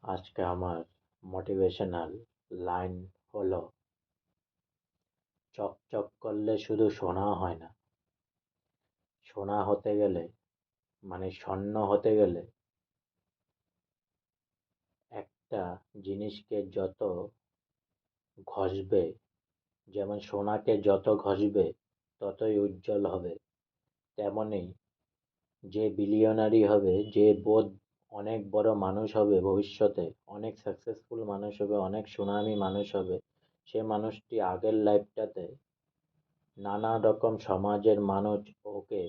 আজকে আমার motivational line হলো, চকচক করলে শুধু সোনা হয় না। সোনা হতে গেলে মানে স্বর্ণ হতে গেলে একটা জিনিসকে যত ঘষবে, যেমন সোনাকে যত ঘষবে ততই উজ্জ্বল হবে, তেমনি যে বিলিয়নারি হবে, যে অনেক বড় মানুষ হবে ভবিষ্যতে, অনেক সাকসেসফুল মানুষ হবে, অনেক সুনামি মানুষ হবে, সে মানুষটি আগের লাইফটাতে নানা রকম সমাজের মানুষ ওকে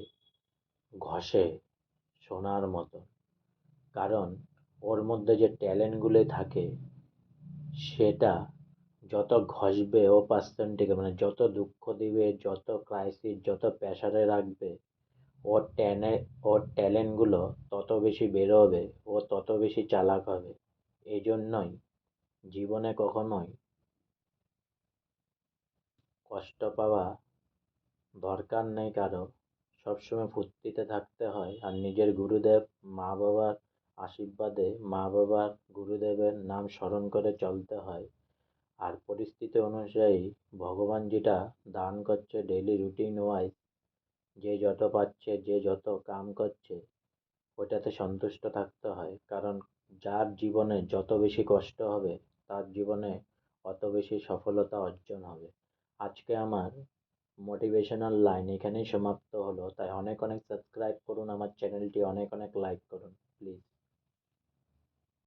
ঘষে সোনার মতো। কারণ ওর মধ্যে যে ট্যালেন্টগুলো থাকে সেটা যত ঘষবে ও পার্সনটিকে, মানে যত দুঃখ দিবে, যত ক্রাইসিস, যত প্রেশারে রাখবে, ওর ট্যানে ওর ট্যালেন্টগুলো তত বেশি বেরোবে, ও তত বেশি চালাক হবে। এই জন্যই জীবনে কখনোই কষ্ট পাওয়া দরকার নেই কারো। সবসময় ফুর্তিতে থাকতে হয়, আর নিজের গুরুদেব, মা বাবার আশীর্বাদে, মা বাবার গুরুদেবের নাম স্মরণ করে চলতে হয়। আর পরিস্থিতি অনুযায়ী ভগবান যেটা দান করছে ডেইলি রুটিন ওয়াইজ, যে যত পাচ্ছে, যে যত কাম করছে, ওটাতে সন্তুষ্ট থাকতে হয়। কারণ যার জীবনে যত বেশি কষ্ট হবে তার জীবনে অত বেশি সফলতা অর্জন হবে। আজকে আমার মোটিভেশনাল লাইন এখানেই সমাপ্ত হলো। তাই অনেক অনেক সাবস্ক্রাইব করুন আমার চ্যানেলটি, অনেক অনেক লাইক করুন প্লিজ।